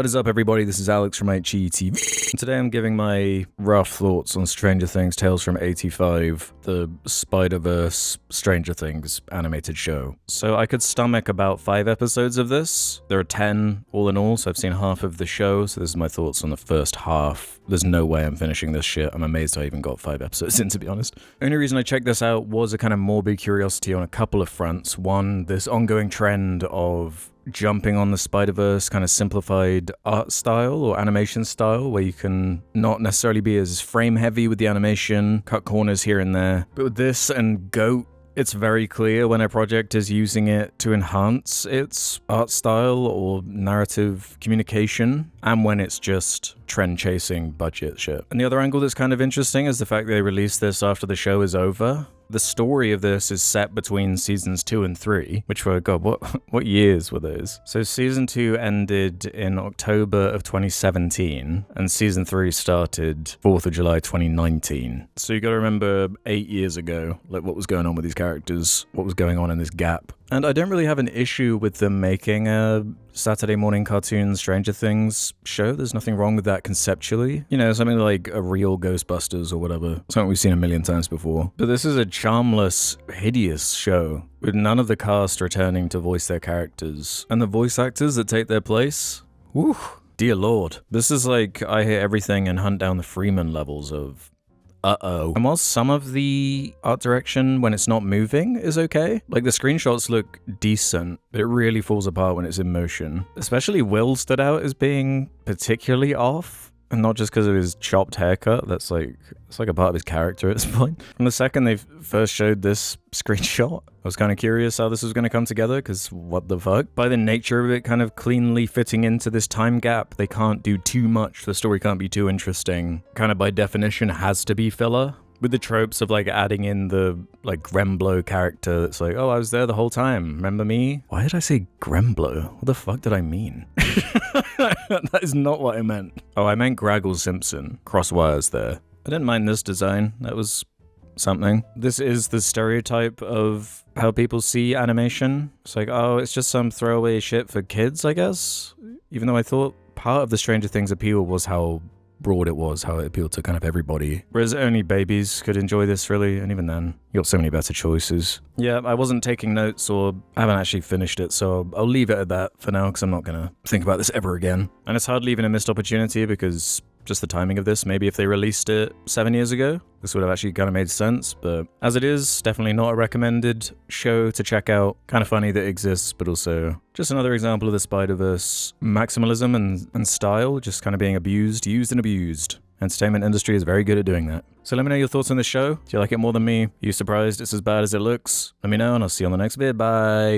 What is up, everybody? This is Alex from IHE TV. Today I'm giving my rough thoughts on Stranger Things Tales from 85, the Spider-Verse Stranger Things animated show. So I could stomach about 5 episodes of this. There are 10 all in all, so I've seen half of the show, so this is my thoughts on the first half. There's no way I'm finishing this shit. I'm amazed I even got 5 episodes in, to be honest. The only reason I checked this out was a kind of morbid curiosity on a couple of fronts. One, this ongoing trend of jumping on the Spider-Verse kind of simplified art style or animation style, where you can not necessarily be as frame heavy with the animation, cut corners here and there. But with this and GOAT, it's very clear when a project is using it to enhance its art style or narrative communication, and when it's just trend-chasing budget shit. And the other angle that's kind of interesting is the fact they released this after the show is over. The story of this is set between seasons 2 and 3, which were, God, what years were those? So season 2 ended in October of 2017, and season 3 started 4th of July 2019. So you gotta remember 8 years ago, like what was going on with these characters, what was going on in this gap. And I don't really have an issue with them making a Saturday morning cartoon Stranger Things show. There's nothing wrong with that conceptually. You know, something like a real Ghostbusters or whatever. Something we've seen a million times before. But this is a charmless, hideous show, with none of the cast returning to voice their characters. And the voice actors that take their place? Whew. Dear Lord. This is like I Hear Everything and Hunt Down the Freeman levels of uh-oh. And while some of the art direction when it's not moving is okay, like the screenshots look decent, but it really falls apart when it's in motion. Especially Will stood out as being particularly off. And not just because of his chopped haircut, it's like a part of his character at this point. From the second they first showed this screenshot, I was kind of curious how this was going to come together, because what the fuck? By the nature of it kind of cleanly fitting into this time gap, they can't do too much, the story can't be too interesting. Kind of by definition has to be filler. With the tropes of like adding in the like Gremblo character that's like, oh, I was there the whole time, remember me? Why did I say Gremblo? What the fuck did I mean? That is not what I meant. Oh, I meant Graggle Simpson. Cross wires there. I didn't mind this design. That was something. This is the stereotype of how people see animation. It's like, oh, it's just some throwaway shit for kids, I guess. Even though I thought part of the Stranger Things appeal was how broad it was, how it appealed to kind of everybody. Whereas only babies could enjoy this, really, and even then, you got so many better choices. Yeah, I wasn't taking notes, or I haven't actually finished it, so I'll leave it at that for now, because I'm not gonna think about this ever again. And it's hardly even a missed opportunity, because just the timing of this, maybe if they released it 7 years ago, this would have actually kind of made sense, but as it is, definitely not a recommended show to check out. Kind of funny that it exists, but also just another example of the Spider-Verse maximalism and style just kind of being used and abused. Entertainment industry is very good at doing that. So let me know your thoughts on this show. Do you like it more than me? Are you surprised it's as bad as it looks? Let me know, and I'll see you on the next vid. Bye!